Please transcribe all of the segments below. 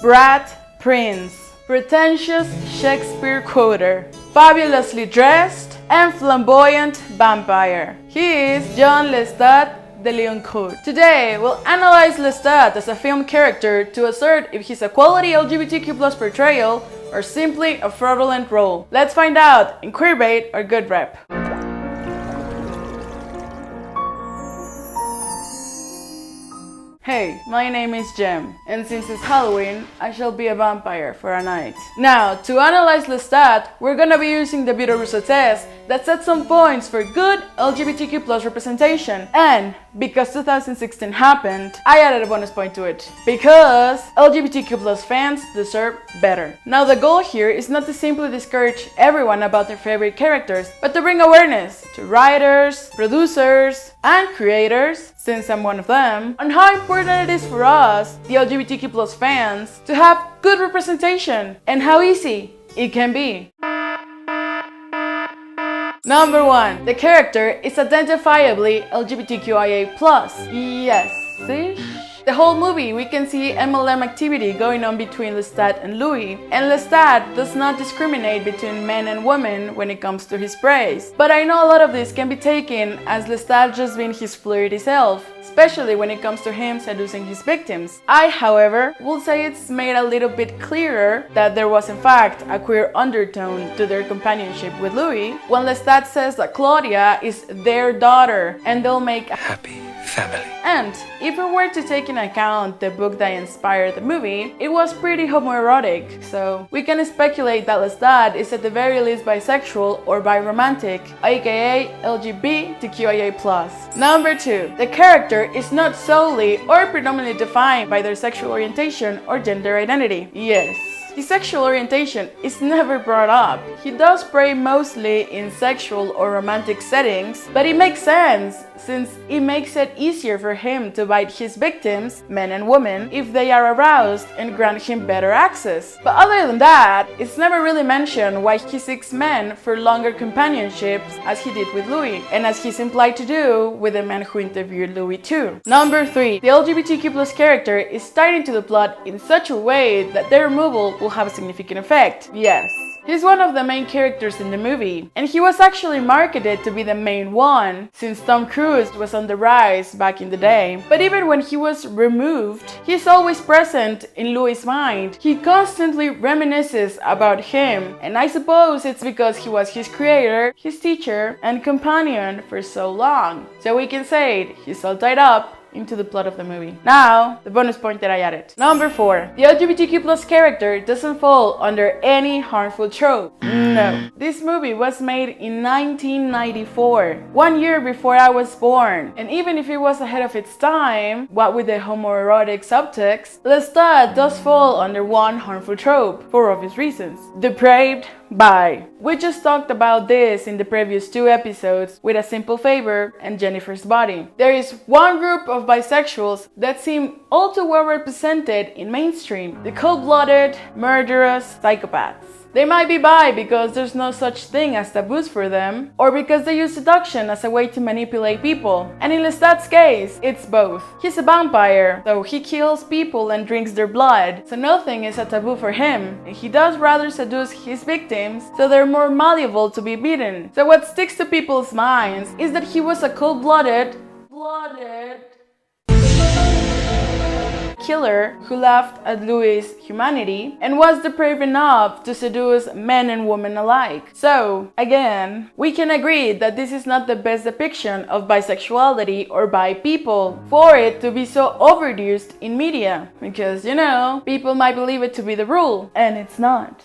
Brat Prince, pretentious Shakespeare quoter, fabulously dressed and flamboyant vampire. He is John Lestat de Lioncourt. Today, we'll analyze Lestat as a film character to assert if he's a quality LGBTQ plus portrayal or simply a fraudulent role. Let's find out in Queerbait or Good Rep. Hey, my name is Jem, and since it's Halloween, I shall be a vampire for a night. Now, to analyze Lestat, we're gonna be using the Russo test that sets some points for good LGBTQ plus representation. And because 2016 happened, I added a bonus point to it. Because LGBTQ plus fans deserve better. Now, the goal here is not to simply discourage everyone about their favorite characters, but to bring awareness to writers, producers, and creators, since I'm one of them, on how important it is for us, the LGBTQ plus fans, to have good representation and how easy it can be. Number 1. The character is identifiably LGBTQIA+. Yes-ish? The whole movie, we can see MLM activity going on between Lestat and Louis, and Lestat does not discriminate between men and women when it comes to his praise. But I know a lot of this can be taken as Lestat just being his flirty self, especially when it comes to him seducing his victims. I, however, will say it's made a little bit clearer that there was in fact a queer undertone to their companionship with Louis when Lestat says that Claudia is their daughter and they'll make a happy family. And if we were to take into account the book that inspired the movie, it was pretty homoerotic, so we can speculate that Lestat is at the very least bisexual or biromantic, aka LGBTQIA+. Number 2. The character is not solely or predominantly defined by their sexual orientation or gender identity. Yes. His sexual orientation is never brought up. He does prey mostly in sexual or romantic settings, but it makes sense since it makes it easier for him to bite his victims, men and women, if they are aroused and grant him better access. But other than that, it's never really mentioned why he seeks men for longer companionships as he did with Louis, and as he's implied to do with the men who interviewed Louis too. Number 3. The LGBTQ plus character is tied into the plot in such a way that their removal will have a significant effect. Yes. He's one of the main characters in the movie, and he was actually marketed to be the main one, since Tom Cruise was on the rise back in the day. But even when he was removed, he's always present in Louis' mind. He constantly reminisces about him, and I suppose it's because he was his creator, his teacher, and companion for so long. So we can say he's all tied up into the plot of the movie. Now, the bonus point that I added. Number 4. The LGBTQ plus character doesn't fall under any harmful trope. No. This movie was made in 1994, 1 year before I was born. And even if it was ahead of its time, what with the homoerotic subtext, Lestat does fall under one harmful trope, for obvious reasons. Depraved bi. We just talked about this in the previous 2 episodes with A Simple Favor and Jennifer's Body. There is one group of bisexuals that seem all too well represented in mainstream: the cold-blooded, murderous psychopaths. They might be bi because there's no such thing as taboos for them, or because they use seduction as a way to manipulate people. And in Lestat's case, it's both. He's a vampire, so he kills people and drinks their blood, so nothing is a taboo for him. And he does rather seduce his victims, so they're more malleable to be beaten. So what sticks to people's minds is that he was a cold-blooded killer who laughed at Louis' humanity and was depraved enough to seduce men and women alike. So, again, we can agree that this is not the best depiction of bisexuality or bi people for it to be so overused in media, because, you know, people might believe it to be the rule, and it's not.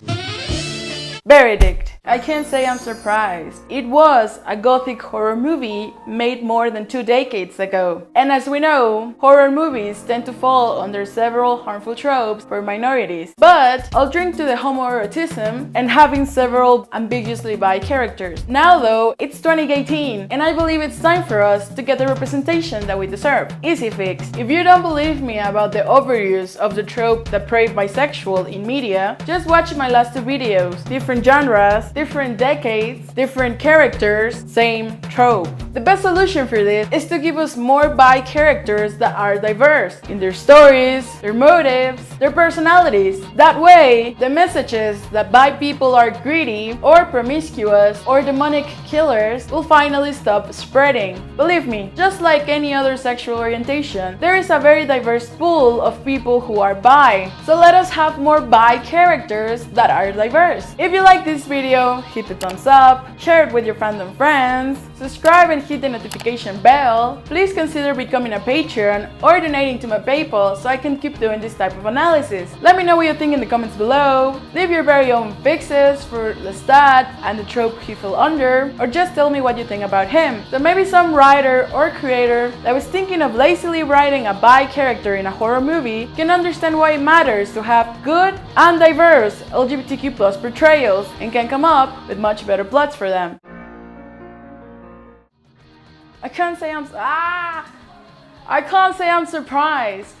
Verdict. I can't say I'm surprised. It was a gothic horror movie made more than 2 decades ago. And as we know, horror movies tend to fall under several harmful tropes for minorities. But I'll drink to the homoeroticism and having several ambiguously bi characters. Now though, it's 2018, and I believe it's time for us to get the representation that we deserve. Easy fix. If you don't believe me about the overuse of the trope depraved bisexual in media, just watch my last 2 videos. Different genres, different decades, different characters, same trope. The best solution for this is to give us more bi characters that are diverse in their stories, their motives, their personalities. That way, the messages that bi people are greedy or promiscuous or demonic killers will finally stop spreading. Believe me, just like any other sexual orientation, there is a very diverse pool of people who are bi. So let us have more bi characters that are diverse. If you like this video, hit the thumbs up, share it with your fandom friends, subscribe and hit the notification bell. Please consider becoming a Patreon or donating to my PayPal so I can keep doing this type of analysis. Let me know what you think in the comments below. Leave your very own fixes for Lestat and the trope he fell under, or just tell me what you think about him. So maybe some writer or creator that was thinking of lazily writing a bi character in a horror movie can understand why it matters to have good and diverse LGBTQ+ portrayals and can come up with much better plots for them. I can't say I'm surprised.